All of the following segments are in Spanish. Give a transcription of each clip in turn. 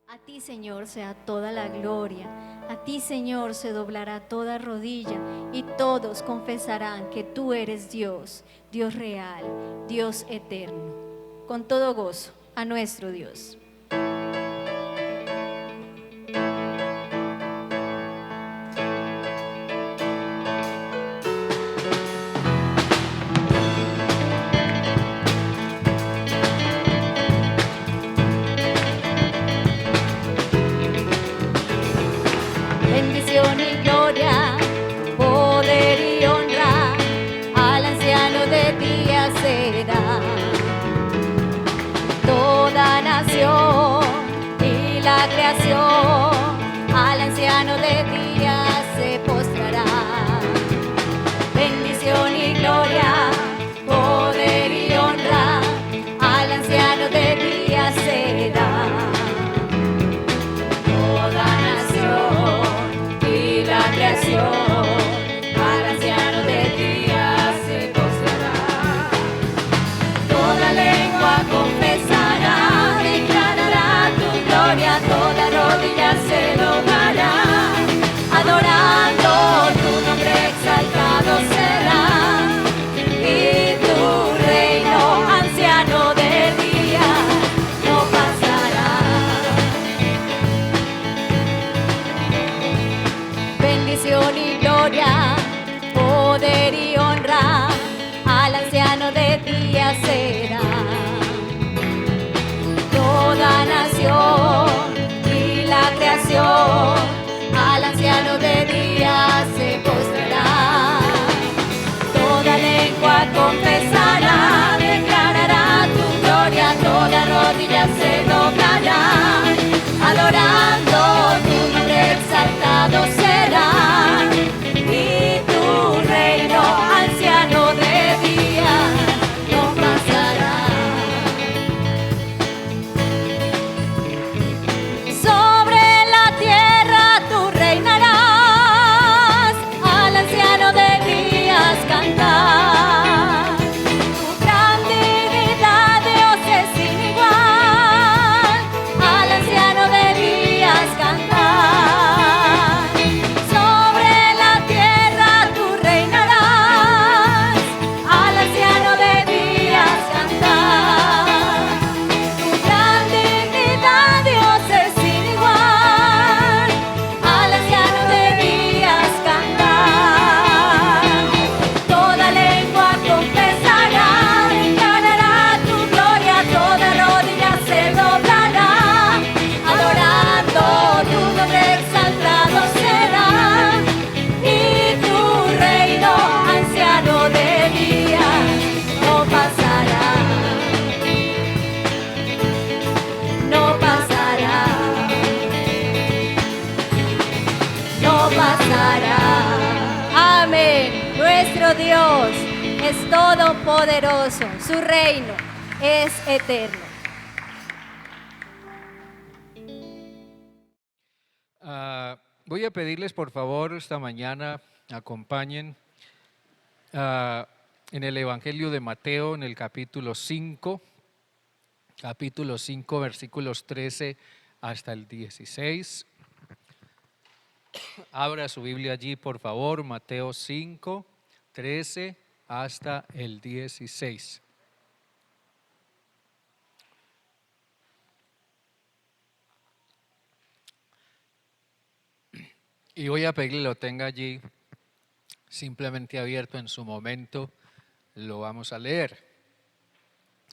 A ti, Señor, sea toda la gloria. A ti, Señor, se doblará toda rodilla y todos confesarán que tú eres Dios, Dios real, Dios eterno. Con todo gozo, a nuestro Dios. Bendición y gloria, poder y honra, al anciano de días será. Toda nación y la creación, al anciano de días se postrará. Bendición y gloria, poder y honra, al anciano de días será. Toda nación y la creación, al anciano de días se postrará. Toda lengua confesará, declarará tu gloria, toda rodilla se doblará, adorando tu nombre exaltado será, y tu reino anciano de día no pasará. Bendición y gloria, poder y honra, al anciano de días será. Toda nación y la creación, al anciano de días se postrará. Toda lengua confesará, declarará tu gloria, toda rodilla se doblará, adorando tu nombre exaltado será, y tu reino anciano de día no pasará. Sobre la tierra tú reinarás, al anciano de días cantar. Tu gran dignidad, Dios, es sin igual, al anciano de días cantar. Sobre la tierra tú reinarás, al anciano de días cantar. Tu gran dignidad, Dios, es sin igual, al anciano de días cantar. Toda lengua confesará, declarará tu gloria, toda rodilla se doblará, adorando tu nombre exaltado será, y tu reino anciano de día no pasará, no pasará, no pasará. Amén. Nuestro Dios es todopoderoso, su reino es eterno. Voy a pedirles por favor esta mañana acompañen en el Evangelio de Mateo en el capítulo 5, versículos 13 hasta el 16. Abra su Biblia allí por favor, Mateo 5, 13 hasta el 16. Y voy a pedirle lo tenga allí simplemente abierto en su momento, lo vamos a leer.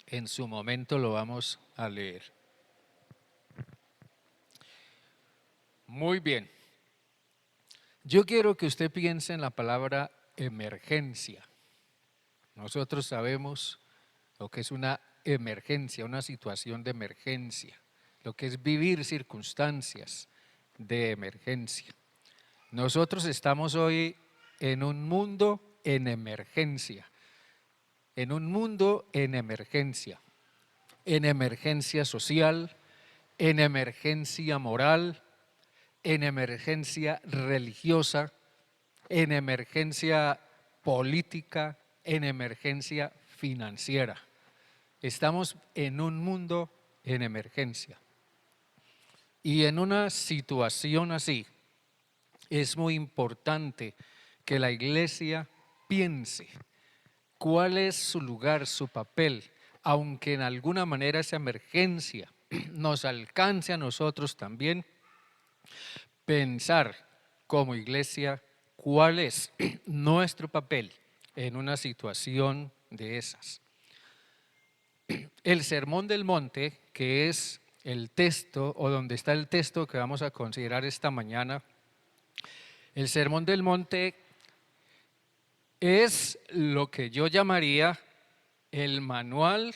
En su momento lo vamos a leer. Muy bien. Yo quiero que usted piense en la palabra emergencia. Nosotros sabemos lo que es una emergencia, una situación de emergencia, lo que es vivir circunstancias de emergencia. Nosotros estamos hoy en un mundo en emergencia, en emergencia social, en emergencia moral, en emergencia religiosa, en emergencia política, en emergencia financiera. Estamos en un mundo en emergencia. Y en una situación así, es muy importante que la iglesia piense cuál es su lugar, su papel, aunque en alguna manera esa emergencia nos alcance a nosotros también, pensar como iglesia cuál es nuestro papel en una situación de esas. El Sermón del Monte, que es el texto o donde está el texto que vamos a considerar esta mañana, el Sermón del Monte es lo que yo llamaría el manual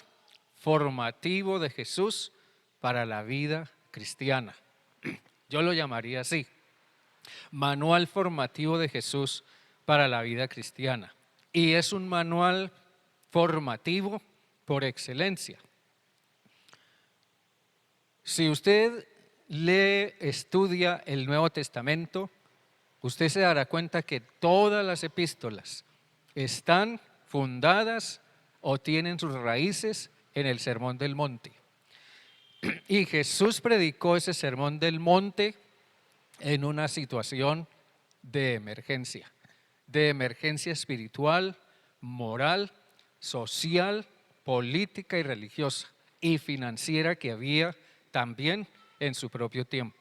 formativo de Jesús para la vida cristiana. Yo lo llamaría así, manual formativo de Jesús para la vida cristiana. Y es un manual formativo por excelencia. Si usted estudia el Nuevo Testamento, usted se dará cuenta que todas las epístolas están fundadas o tienen sus raíces en el Sermón del Monte. Y Jesús predicó ese Sermón del Monte en una situación de emergencia espiritual, moral, social, política y religiosa y financiera que había también en su propio tiempo.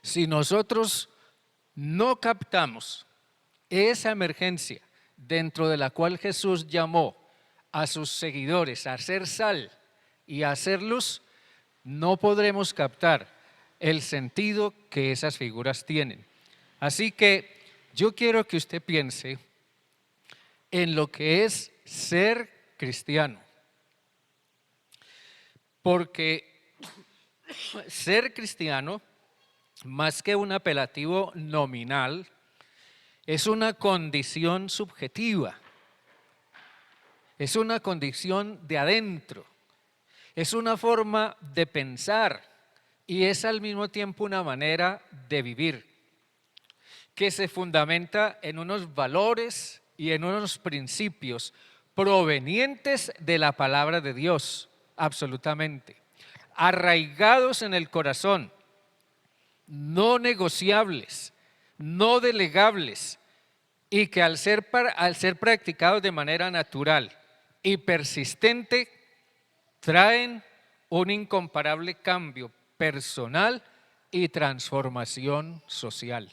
Si nosotros no captamos esa emergencia dentro de la cual Jesús llamó a sus seguidores a hacer sal y a hacer luz, no podremos captar el sentido que esas figuras tienen. Así que yo quiero que usted piense en lo que es ser cristiano, porque ser cristiano, más que un apelativo nominal, es una condición subjetiva, es una condición de adentro, es una forma de pensar y es al mismo tiempo una manera de vivir que se fundamenta en unos valores y en unos principios provenientes de la palabra de Dios, absolutamente, arraigados en el corazón, no negociables, no delegables, y que al ser practicados de manera natural y persistente, traen un incomparable cambio personal y transformación social.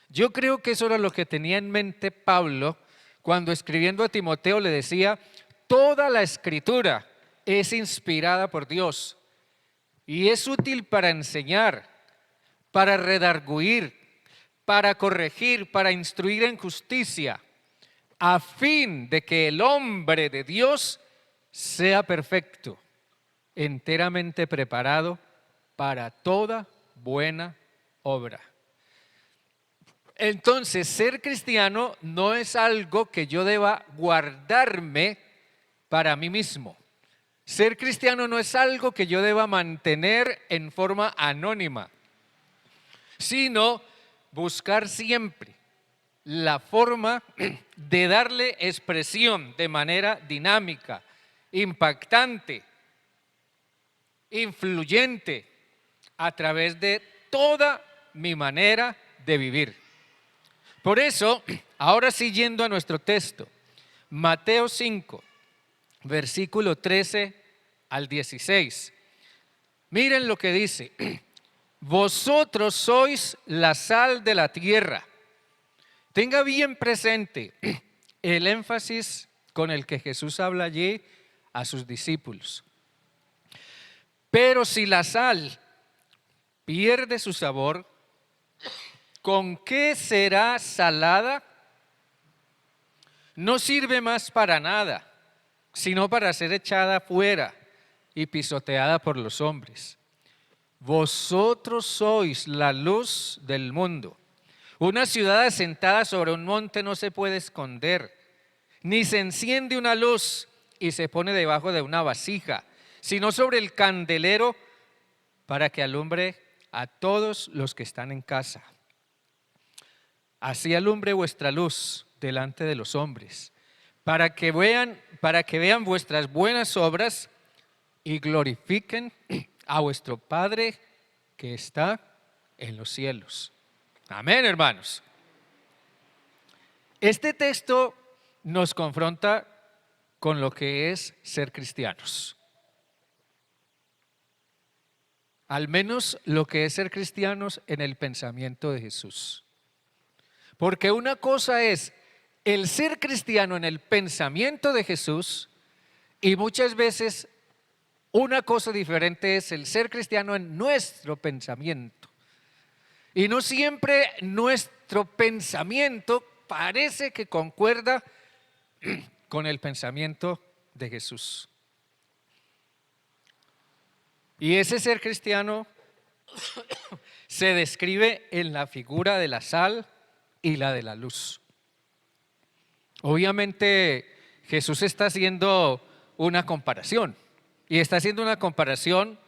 Yo creo que eso era lo que tenía en mente Pablo cuando escribiendo a Timoteo le decía: toda la escritura es inspirada por Dios y es útil para enseñar, para redarguir, para corregir, para instruir en justicia, a fin de que el hombre de Dios sea perfecto, enteramente preparado para toda buena obra. Entonces, ser cristiano no es algo que yo deba guardarme para mí mismo. Ser cristiano no es algo que yo deba mantener en forma anónima, sino buscar siempre la forma de darle expresión de manera dinámica, impactante, influyente a través de toda mi manera de vivir. Por eso, ahora sí yendo a nuestro texto, Mateo 5, versículo 13 al 16. Miren lo que dice: vosotros sois la sal de la tierra. Tenga bien presente el énfasis con el que Jesús habla allí a sus discípulos. Pero si la sal pierde su sabor, ¿con qué será salada? No sirve más para nada, sino para ser echada fuera y pisoteada por los hombres. Vosotros sois la luz del mundo. Una ciudad asentada sobre un monte no se puede esconder, ni se enciende una luz y se pone debajo de una vasija, sino sobre el candelero para que alumbre a todos los que están en casa. Así alumbre vuestra luz delante de los hombres, para que vean vuestras buenas obras y glorifiquen a vuestro Padre que está en los cielos. Amén, hermanos. Este texto nos confronta con lo que es ser cristianos. Al menos lo que es ser cristianos en el pensamiento de Jesús. Porque una cosa es el ser cristiano en el pensamiento de Jesús y muchas veces una cosa diferente es el ser cristiano en nuestro pensamiento. Y no siempre nuestro pensamiento parece que concuerda con el pensamiento de Jesús. Y ese ser cristiano se describe en la figura de la sal y la de la luz. Obviamente Jesús está haciendo una comparación y está haciendo una comparación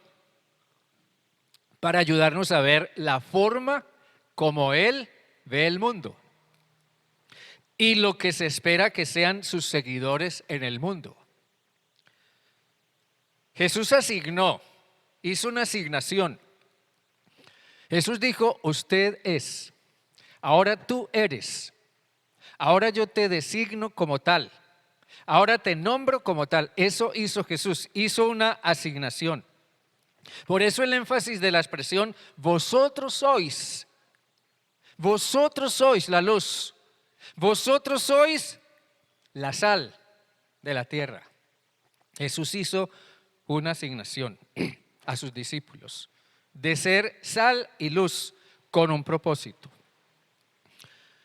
para ayudarnos a ver la forma como Él ve el mundo y lo que se espera que sean sus seguidores en el mundo. Jesús hizo una asignación. Jesús dijo, usted es, ahora tú eres, ahora yo te designo como tal, ahora te nombro como tal. Eso hizo Jesús, hizo una asignación. Por eso el énfasis de la expresión, vosotros sois la luz, vosotros sois la sal de la tierra. Jesús hizo una asignación a sus discípulos de ser sal y luz con un propósito.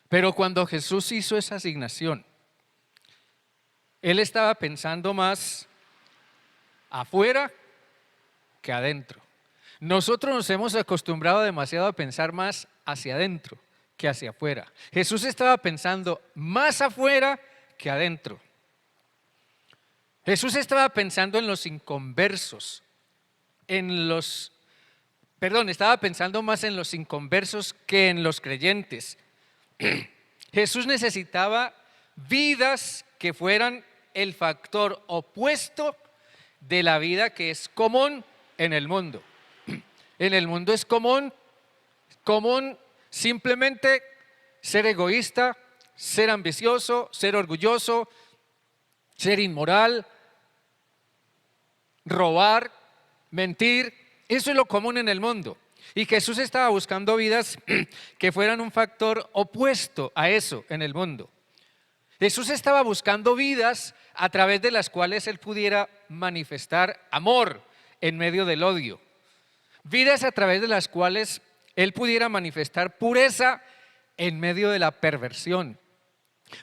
Pero cuando Jesús hizo esa asignación, Él estaba pensando más afuera que adentro. Nosotros nos hemos acostumbrado demasiado a pensar más hacia adentro que hacia afuera. Jesús estaba pensando más afuera que adentro. Jesús estaba pensando en los inconversos, estaba pensando más en los inconversos que en los creyentes. Jesús necesitaba vidas que fueran el factor opuesto de la vida que es común en el mundo. En el mundo es común simplemente ser egoísta, ser ambicioso, ser orgulloso, ser inmoral, robar, mentir. Eso es lo común en el mundo. Y Jesús estaba buscando vidas que fueran un factor opuesto a eso en el mundo. Jesús estaba buscando vidas a través de las cuales Él pudiera manifestar amor en medio del odio. Vidas a través de las cuales Él pudiera manifestar pureza en medio de la perversión.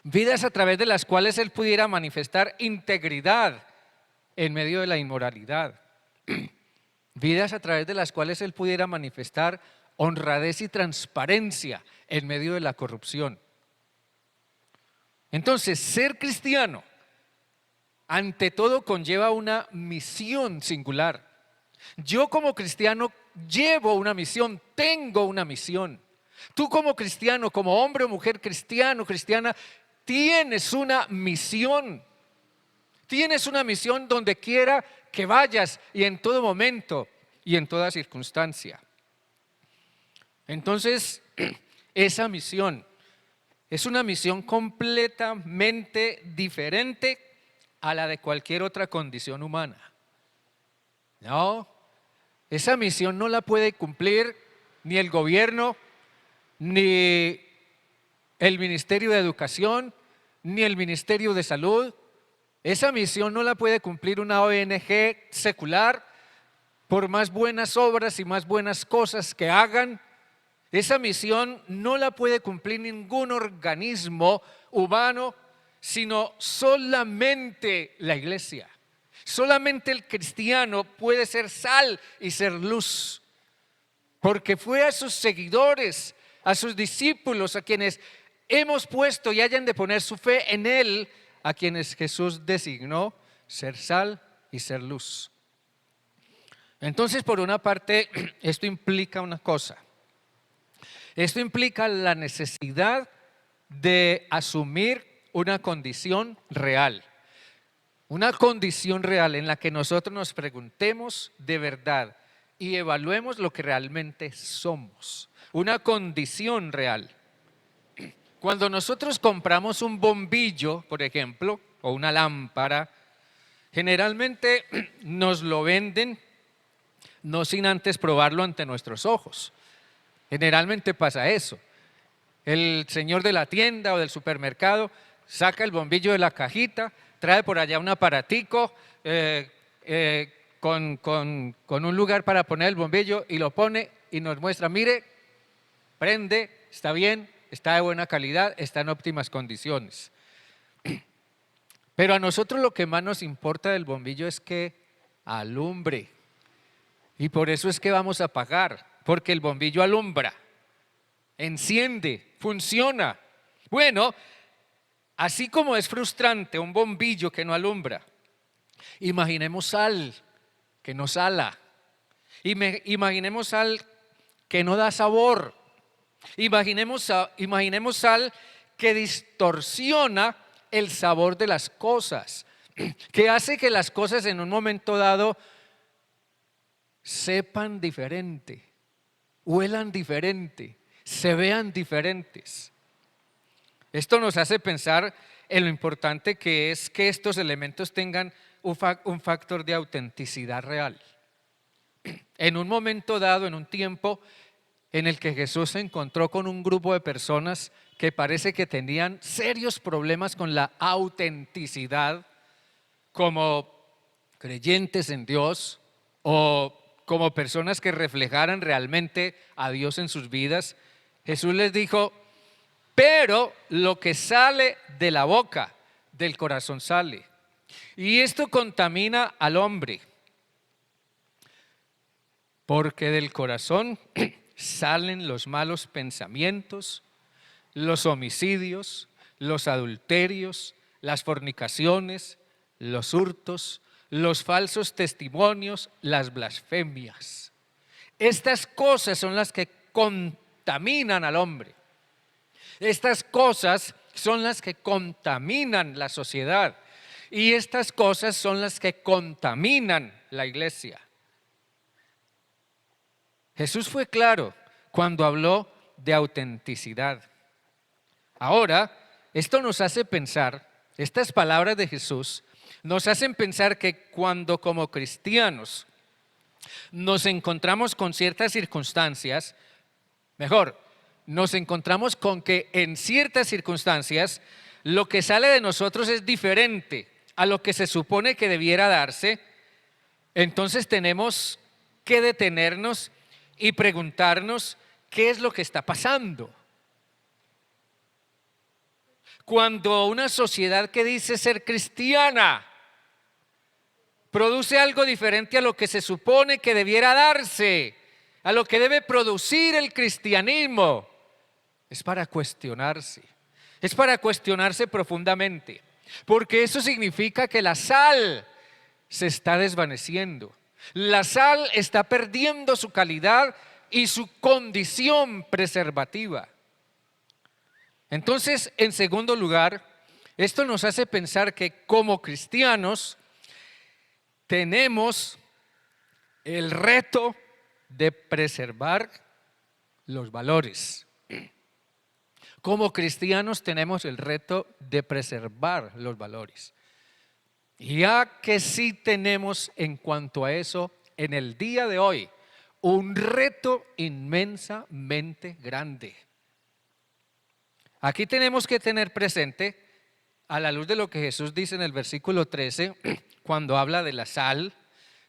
Vidas a través de las cuales Él pudiera manifestar integridad en medio de la inmoralidad. Vidas a través de las cuales Él pudiera manifestar honradez y transparencia en medio de la corrupción. Entonces, ser cristiano ante todo conlleva una misión singular. Yo como cristiano llevo una misión, tengo una misión. Tú como cristiano, como hombre o mujer cristiano, cristiana, tienes una misión. Tienes una misión donde quiera que vayas y en todo momento y en toda circunstancia. Entonces, esa misión es una misión completamente diferente a la de cualquier otra condición humana. No, esa misión no la puede cumplir ni el gobierno, ni el Ministerio de Educación, ni el Ministerio de Salud. Esa misión no la puede cumplir una ONG secular, por más buenas obras y más buenas cosas que hagan. Esa misión no la puede cumplir ningún organismo humano, sino solamente la iglesia. Solamente el cristiano puede ser sal y ser luz, porque fue a sus seguidores, a sus discípulos, a quienes hemos puesto y hayan de poner su fe en Él, a quienes Jesús designó ser sal y ser luz. Entonces, por una parte, esto implica una cosa. Esto implica la necesidad de asumir una condición real. Una condición real en la que nosotros nos preguntemos de verdad y evaluemos lo que realmente somos. Una condición real. Cuando nosotros compramos un bombillo, por ejemplo, o una lámpara, generalmente nos lo venden no sin antes probarlo ante nuestros ojos. Generalmente pasa eso. El señor de la tienda o del supermercado saca el bombillo de la cajita, trae por allá un aparatico con un lugar para poner el bombillo y lo pone y nos muestra, mire, prende, está bien, está de buena calidad, está en óptimas condiciones. Pero a nosotros lo que más nos importa del bombillo es que alumbre. Y por eso es que vamos a pagar, porque el bombillo alumbra, enciende, funciona. Bueno, así como es frustrante un bombillo que no alumbra, imaginemos sal que no sala, imaginemos sal que no da sabor, imaginemos sal que distorsiona el sabor de las cosas, que hace que las cosas en un momento dado sepan diferente, huelan diferente, se vean diferentes. Esto nos hace pensar en lo importante que es que estos elementos tengan un factor de autenticidad real. En un momento dado, en un tiempo en el que Jesús se encontró con un grupo de personas que parece que tenían serios problemas con la autenticidad como creyentes en Dios o como personas que reflejaran realmente a Dios en sus vidas, Jesús les dijo, pero lo que sale de la boca, del corazón sale. Y esto contamina al hombre, porque del corazón salen los malos pensamientos, los homicidios, los adulterios, las fornicaciones, los hurtos, los falsos testimonios, las blasfemias. Estas cosas son las que contaminan al hombre. Estas cosas son las que contaminan la sociedad y estas cosas son las que contaminan la iglesia. Jesús fue claro cuando habló de autenticidad. Ahora, esto nos hace pensar, estas palabras de Jesús nos hacen pensar que cuando como cristianos nos encontramos con ciertas circunstancias, mejor, nos encontramos con que en ciertas circunstancias lo que sale de nosotros es diferente a lo que se supone que debiera darse, entonces tenemos que detenernos y preguntarnos qué es lo que está pasando. Cuando una sociedad que dice ser cristiana produce algo diferente a lo que se supone que debiera darse, a lo que debe producir el cristianismo, es para cuestionarse profundamente, porque eso significa que la sal se está desvaneciendo, la sal está perdiendo su calidad y su condición preservativa. Entonces, en segundo lugar, esto nos hace pensar que como cristianos tenemos el reto de preservar los valores. Como cristianos tenemos el reto de preservar los valores. Ya que sí tenemos en cuanto a eso, en el día de hoy, un reto inmensamente grande. Aquí tenemos que tener presente, a la luz de lo que Jesús dice en el versículo 13, cuando habla de la sal,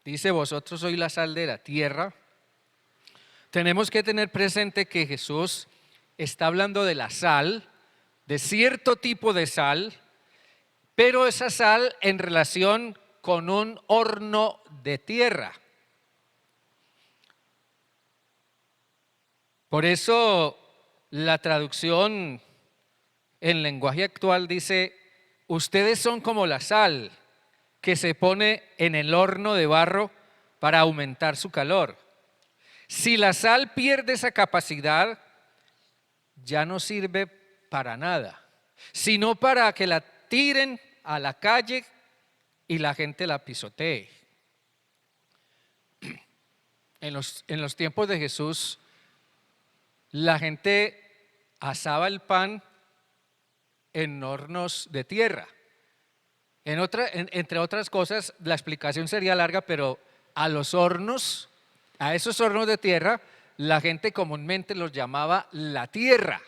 dice, vosotros sois la sal de la tierra. Tenemos que tener presente que Jesús está hablando de la sal, de cierto tipo de sal, pero esa sal en relación con un horno de tierra. Por eso la traducción en lenguaje actual dice, ustedes son como la sal que se pone en el horno de barro para aumentar su calor. Si la sal pierde esa capacidad, ya no sirve para nada, sino para que la tiren a la calle y la gente la pisotee. En los tiempos de Jesús, la gente asaba el pan en hornos de tierra. Entre otras cosas, la explicación sería larga, pero a esos hornos de tierra, la gente comúnmente los llamaba la tierra.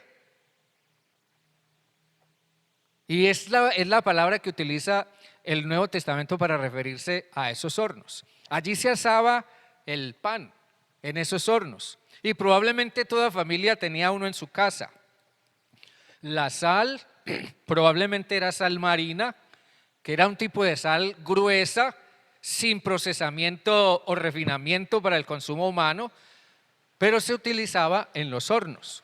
Y es la palabra que utiliza el Nuevo Testamento para referirse a esos hornos. Allí se asaba el pan en esos hornos. Y probablemente toda familia tenía uno en su casa. La sal probablemente era sal marina, que era un tipo de sal gruesa, sin procesamiento o refinamiento para el consumo humano, pero se utilizaba en los hornos.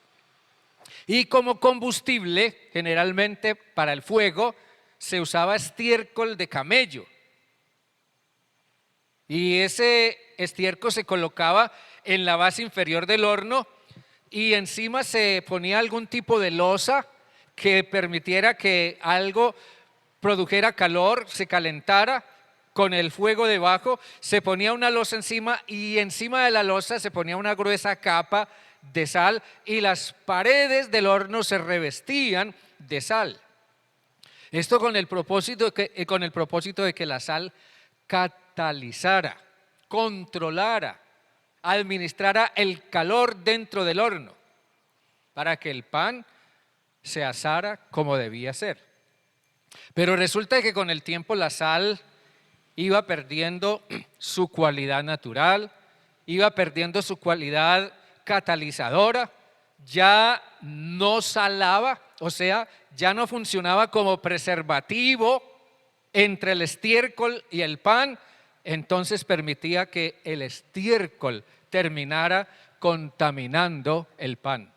Y como combustible, generalmente para el fuego, se usaba estiércol de camello. Y ese estiércol se colocaba en la base inferior del horno y encima se ponía algún tipo de losa que permitiera que algo produjera calor, se calentara con el fuego debajo, se ponía una losa encima y encima de la losa se ponía una gruesa capa de sal y las paredes del horno se revestían de sal. Esto con el propósito de que la sal catalizara, controlara, administrara el calor dentro del horno para que el pan se asara como debía ser. Pero resulta que con el tiempo la sal iba perdiendo su cualidad natural, iba perdiendo su cualidad catalizadora, ya no salaba, o sea, ya no funcionaba como preservativo entre el estiércol y el pan, entonces permitía que el estiércol terminara contaminando el pan.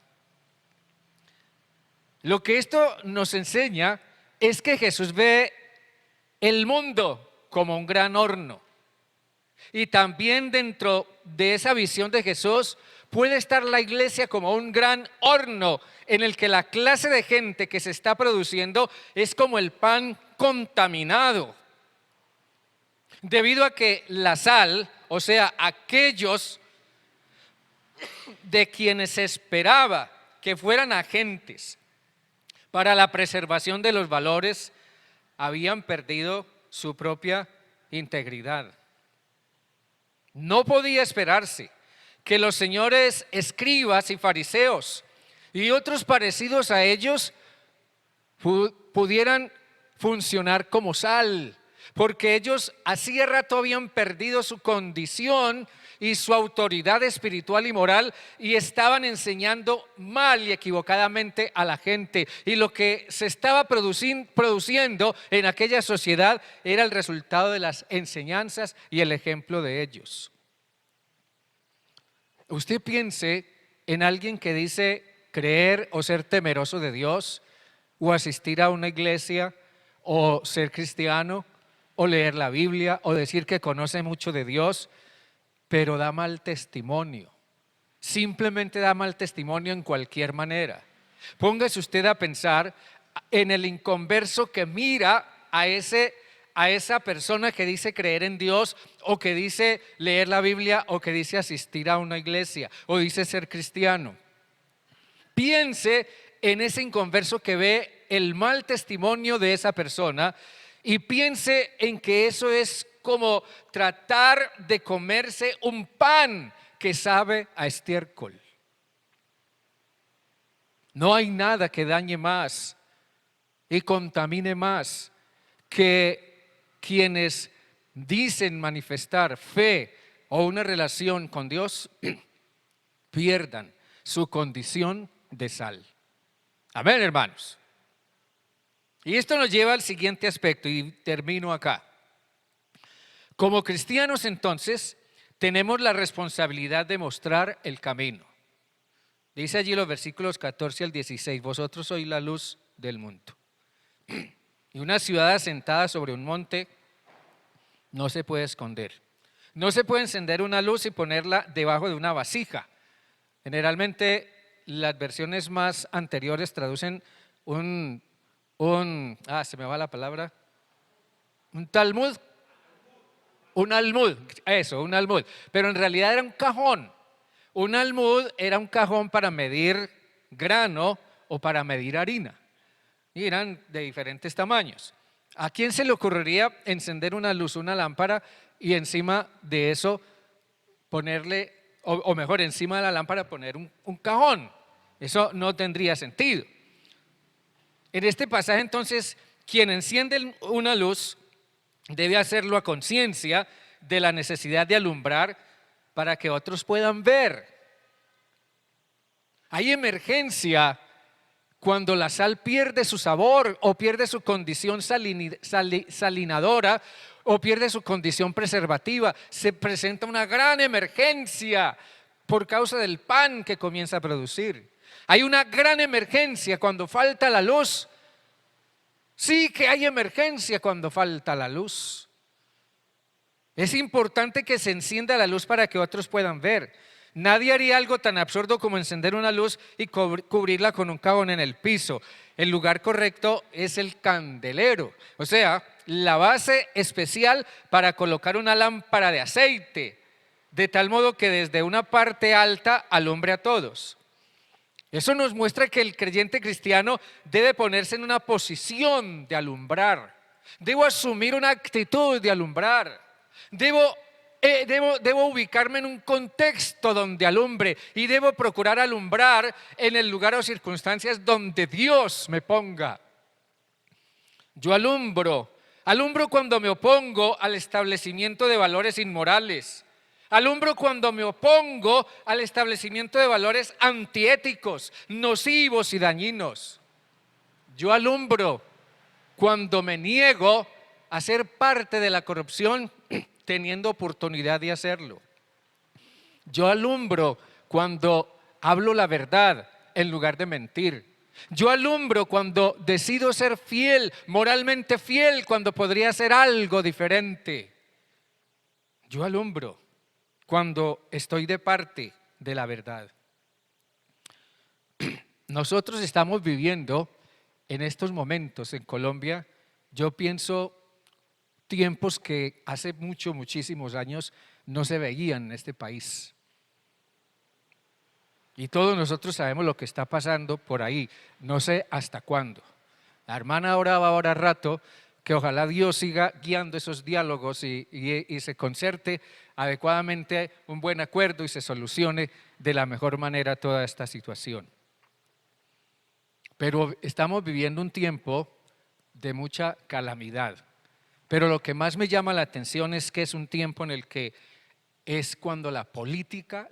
Lo que esto nos enseña es que Jesús ve el mundo como un gran horno. Y también dentro de esa visión de Jesús puede estar la iglesia como un gran horno en el que la clase de gente que se está produciendo es como el pan contaminado. Debido a que la sal, o sea, aquellos de quienes se esperaba que fueran agentes para la preservación de los valores, habían perdido su propia integridad. No podía esperarse que los señores escribas y fariseos y otros parecidos a ellos pudieran funcionar como sal, porque ellos hacía rato habían perdido su condición y su autoridad espiritual y moral y estaban enseñando mal y equivocadamente a la gente. Y lo que se estaba produciendo en aquella sociedad era el resultado de las enseñanzas y el ejemplo de ellos. Usted piense en alguien que dice creer o ser temeroso de Dios, o asistir a una iglesia, o ser cristiano, o leer la Biblia, o decir que conoce mucho de Dios, pero da mal testimonio. Simplemente da mal testimonio en cualquier manera. Póngase usted a pensar en el inconverso que mira a esa persona que dice creer en Dios, o que dice leer la Biblia, o que dice asistir a una iglesia, o dice ser cristiano. Piense en ese inconverso que ve el mal testimonio de esa persona y piense en que eso es como tratar de comerse un pan que sabe a estiércol. No hay nada que dañe más y contamine más que quienes dicen manifestar fe o una relación con Dios pierdan su condición de sal. Amén, hermanos. Y esto nos lleva al siguiente aspecto y termino acá. Como cristianos, entonces, tenemos la responsabilidad de mostrar el camino. Dice allí los versículos 14 al 16, vosotros sois la luz del mundo. Y una ciudad asentada sobre un monte no se puede esconder. No se puede encender una luz y ponerla debajo de una vasija. Generalmente las versiones más anteriores traducen se me va la palabra, un talmud, un almud, eso, un almud, pero en realidad era un cajón. Un almud era un cajón para medir grano o para medir harina, y eran de diferentes tamaños. ¿A quién se le ocurriría encender una luz, una lámpara, y encima de eso ponerle, o mejor, encima de la lámpara poner un cajón? Eso no tendría sentido. En este pasaje, entonces, quien enciende una luz debe hacerlo a conciencia de la necesidad de alumbrar para que otros puedan ver. Hay emergencia cuando la sal pierde su sabor o pierde su condición salinadora o pierde su condición preservativa. Se presenta una gran emergencia por causa del pan que comienza a producir. Hay una gran emergencia cuando falta la luz. Sí que hay emergencia cuando falta la luz. Es importante que se encienda la luz para que otros puedan ver. Nadie haría algo tan absurdo como encender una luz y cubrirla con un cajón en el piso. El lugar correcto es el candelero, o sea, la base especial para colocar una lámpara de aceite, de tal modo que desde una parte alta alumbre a todos. Eso nos muestra que el creyente cristiano debe ponerse en una posición de alumbrar. Debo asumir una actitud de alumbrar. Debo ubicarme en un contexto donde alumbre y debo procurar alumbrar en el lugar o circunstancias donde Dios me ponga. Yo alumbro cuando me opongo al establecimiento de valores inmorales. Alumbro cuando me opongo al establecimiento de valores antiéticos, nocivos y dañinos. Yo alumbro cuando me niego a ser parte de la corrupción teniendo oportunidad de hacerlo. Yo alumbro cuando hablo la verdad en lugar de mentir. Yo alumbro cuando decido ser fiel, moralmente fiel, cuando podría hacer algo diferente. Yo alumbro cuando estoy de parte de la verdad. Nosotros estamos viviendo en estos momentos en Colombia, yo pienso, tiempos que hace muchísimos años no se veían en este país. Y todos nosotros sabemos lo que está pasando por ahí, no sé hasta cuándo. La hermana oraba ahora rato que ojalá Dios siga guiando esos diálogos y se concerte adecuadamente un buen acuerdo y se solucione de la mejor manera toda esta situación. Pero estamos viviendo un tiempo de mucha calamidad. Pero lo que más me llama la atención es que es un tiempo en el que es cuando la política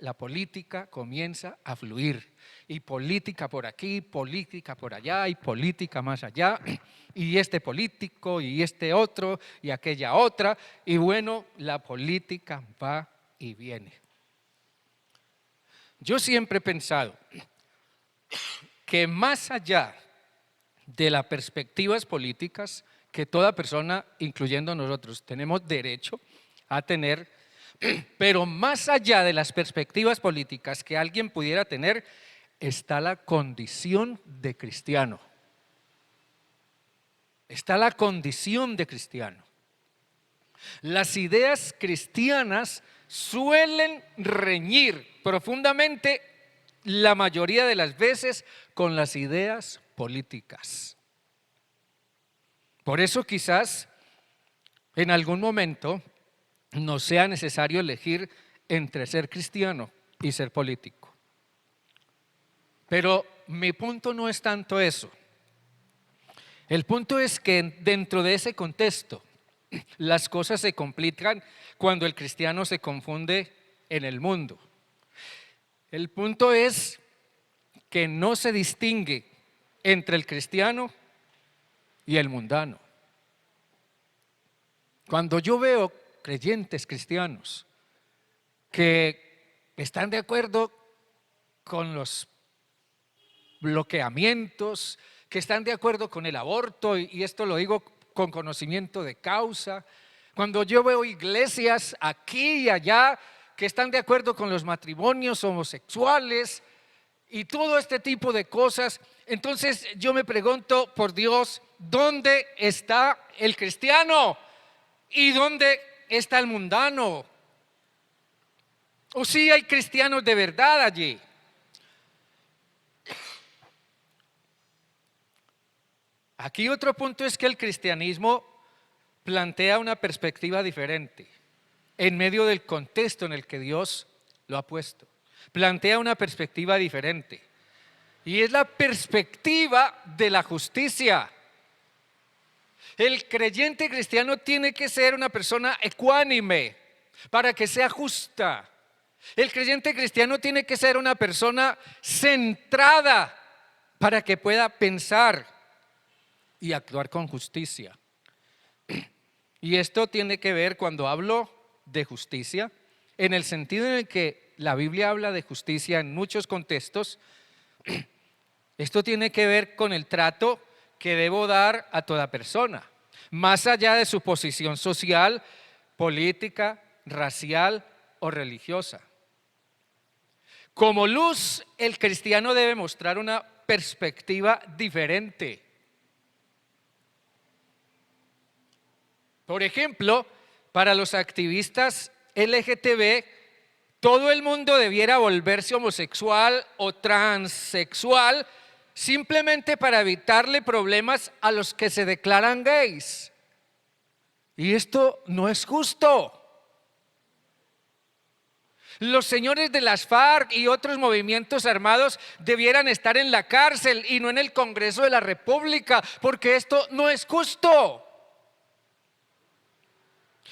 comienza a fluir. Y política por aquí, política por allá, y política más allá, y este político, y este otro, y aquella otra. Y bueno, la política va y viene. Yo siempre he pensado que más allá de las perspectivas políticas que toda persona, incluyendo nosotros, tenemos derecho a tener, pero más allá de las perspectivas políticas que alguien pudiera tener, está la condición de cristiano. Está la condición de cristiano. Las ideas cristianas suelen reñir profundamente la mayoría de las veces con las ideas políticas. Por eso quizás en algún momento no sea necesario elegir entre ser cristiano y ser político. Pero mi punto no es tanto eso. El punto es que dentro de ese contexto las cosas se complican cuando el cristiano se confunde en el mundo. El punto es que no se distingue entre el cristiano y el mundano. Cuando yo veo creyentes cristianos que están de acuerdo con los bloqueamientos, que están de acuerdo con el aborto, y esto lo digo con conocimiento de causa, cuando yo veo iglesias aquí y allá que están de acuerdo con los matrimonios homosexuales, y todo este tipo de cosas. Entonces yo me pregunto, por Dios, ¿dónde está el cristiano? ¿Y dónde está el mundano? ¿O sí hay cristianos de verdad allí? Aquí otro punto es que el cristianismo plantea una perspectiva diferente en medio del contexto en el que Dios lo ha puesto. Plantea una perspectiva diferente y es la perspectiva de la justicia. El creyente cristiano tiene que ser una persona ecuánime para que sea justa. El creyente cristiano tiene que ser una persona centrada para que pueda pensar y actuar con justicia. Y esto tiene que ver, cuando hablo de justicia, en el sentido en el que la Biblia habla de justicia en muchos contextos. Esto tiene que ver con el trato que debo dar a toda persona, más allá de su posición social, política, racial o religiosa. Como luz, el cristiano debe mostrar una perspectiva diferente. Por ejemplo, para los activistas LGTB, todo el mundo debiera volverse homosexual o transexual simplemente para evitarle problemas a los que se declaran gays. Y esto no es justo. Los señores de las FARC y otros movimientos armados debieran estar en la cárcel y no en el Congreso de la República, porque esto no es justo.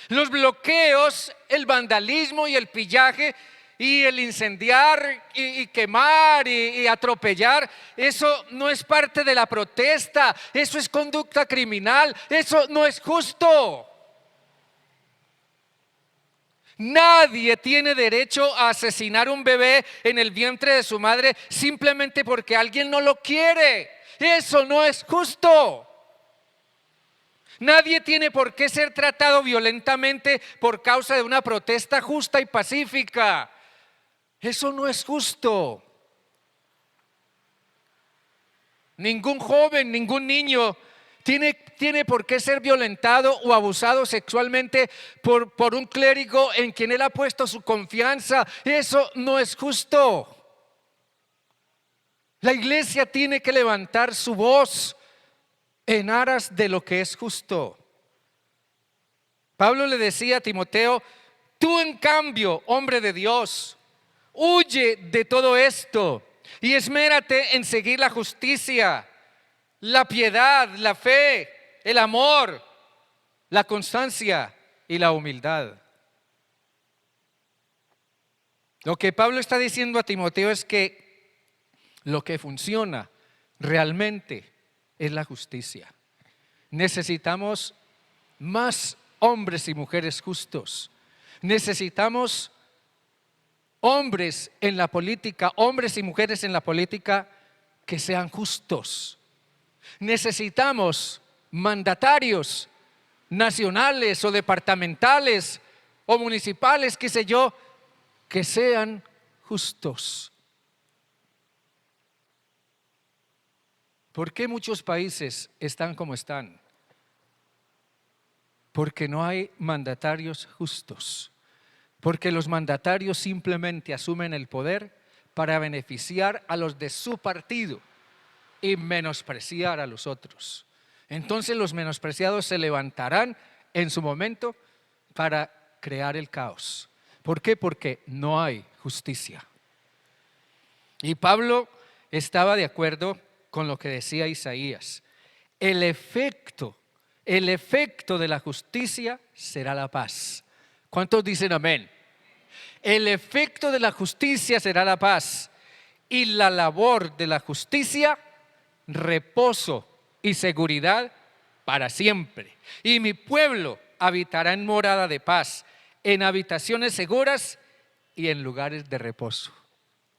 Los bloqueos, el vandalismo y el pillaje y el incendiar y quemar y atropellar, eso no es parte de la protesta, eso es conducta criminal, eso no es justo. Nadie tiene derecho a asesinar un bebé en el vientre de su madre simplemente porque alguien no lo quiere. Eso no es justo. Nadie tiene por qué ser tratado violentamente por causa de una protesta justa y pacífica. Eso no es justo. Ningún joven, ningún niño tiene por qué ser violentado o abusado sexualmente por un clérigo en quien él ha puesto su confianza. Eso no es justo. La iglesia tiene que levantar su voz en aras de lo que es justo. Pablo le decía a Timoteo: tú en cambio, hombre de Dios, huye de todo esto y esmérate en seguir la justicia, la piedad, la fe, el amor, la constancia y la humildad. Lo que Pablo está diciendo a Timoteo es que lo que funciona realmente es la justicia. Necesitamos más hombres y mujeres justos. Necesitamos hombres en la política, hombres y mujeres en la política que sean justos. Necesitamos mandatarios nacionales o departamentales o municipales, qué sé yo, que sean justos. ¿Por qué muchos países están como están? Porque no hay mandatarios justos. Porque los mandatarios simplemente asumen el poder para beneficiar a los de su partido y menospreciar a los otros. Entonces los menospreciados se levantarán en su momento para crear el caos. ¿Por qué? Porque no hay justicia. Y Pablo estaba de acuerdo con lo que decía Isaías. El efecto de la justicia será la paz. ¿Cuántos dicen amén? El efecto de la justicia será la paz, y la labor de la justicia, reposo y seguridad para siempre. Y mi pueblo habitará en morada de paz, en habitaciones seguras y en lugares de reposo.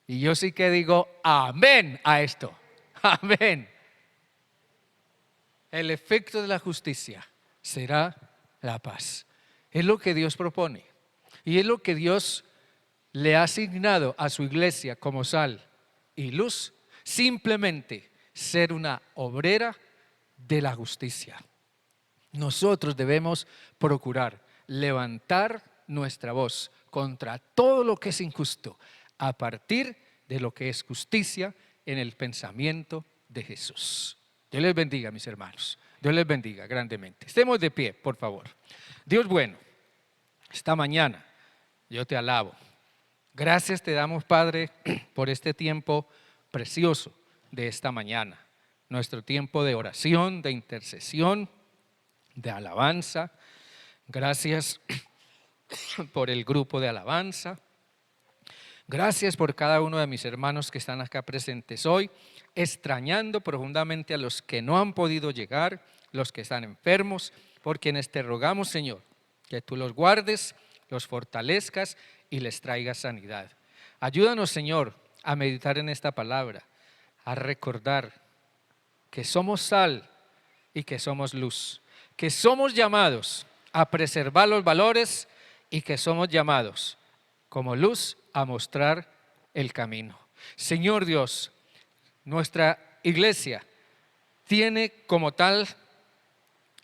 Y yo sí que digo amén a esto. Amén. El efecto de la justicia será la paz. Es lo que Dios propone y es lo que Dios le ha asignado a su iglesia como sal y luz, simplemente ser una obrera de la justicia. Nosotros debemos procurar levantar nuestra voz contra todo lo que es injusto, a partir de lo que es justicia en el pensamiento de Jesús. Dios les bendiga, mis hermanos. Dios les bendiga grandemente. Estemos de pie, por favor. Dios bueno, esta mañana yo te alabo. Gracias te damos, Padre, por este tiempo precioso de esta mañana. Nuestro tiempo de oración, de intercesión, de alabanza. Gracias por el grupo de alabanza. Gracias por cada uno de mis hermanos que están acá presentes hoy, extrañando profundamente a los que no han podido llegar, los que están enfermos, por quienes te rogamos, Señor, que tú los guardes, los fortalezcas y les traigas sanidad. Ayúdanos, Señor, a meditar en esta palabra, a recordar que somos sal y que somos luz, que somos llamados a preservar los valores y que somos llamados como luz a mostrar el camino. Señor Dios, nuestra iglesia tiene como tal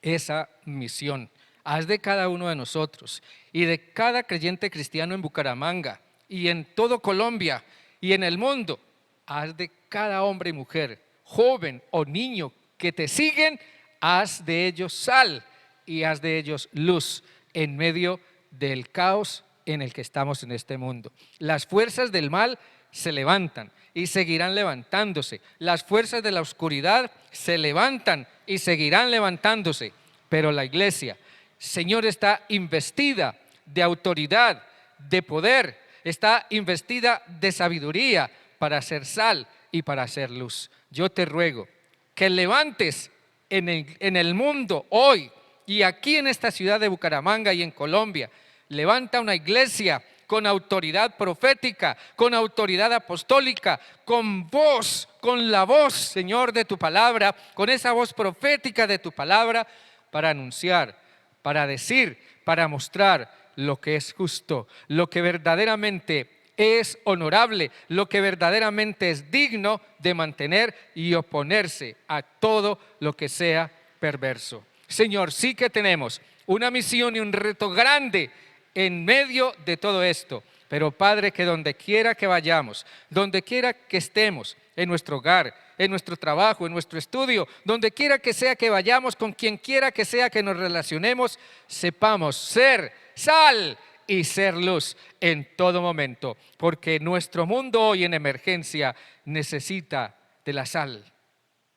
esa misión. Haz de cada uno de nosotros y de cada creyente cristiano en Bucaramanga y en todo Colombia y en el mundo, haz de cada hombre y mujer, joven o niño que te siguen, haz de ellos sal y haz de ellos luz en medio del caos en el que estamos en este mundo. Las fuerzas del mal se levantan y seguirán levantándose. Las fuerzas de la oscuridad se levantan y seguirán levantándose. Pero la iglesia, Señor, está investida de autoridad, de poder, está investida de sabiduría para hacer sal y para hacer luz. Yo te ruego que levantes en el mundo hoy y aquí en esta ciudad de Bucaramanga y en Colombia, levanta una iglesia con autoridad profética, con autoridad apostólica, con voz, con la voz, Señor, de tu palabra, con esa voz profética de tu palabra, para anunciar, para decir, para mostrar lo que es justo, lo que verdaderamente es honorable, lo que verdaderamente es digno de mantener y oponerse a todo lo que sea perverso. Señor, sí que tenemos una misión y un reto grande en medio de todo esto, pero Padre, que donde quiera que vayamos, donde quiera que estemos, en nuestro hogar, en nuestro trabajo, en nuestro estudio, donde quiera que sea que vayamos, con quien quiera que sea que nos relacionemos, sepamos ser sal y ser luz en todo momento, porque nuestro mundo hoy en emergencia necesita de la sal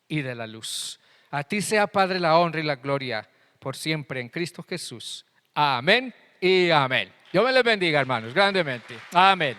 y de la luz. A ti sea, Padre, la honra y la gloria por siempre en Cristo Jesús. Amén y amén. Dios me les bendiga, hermanos, grandemente. Amén.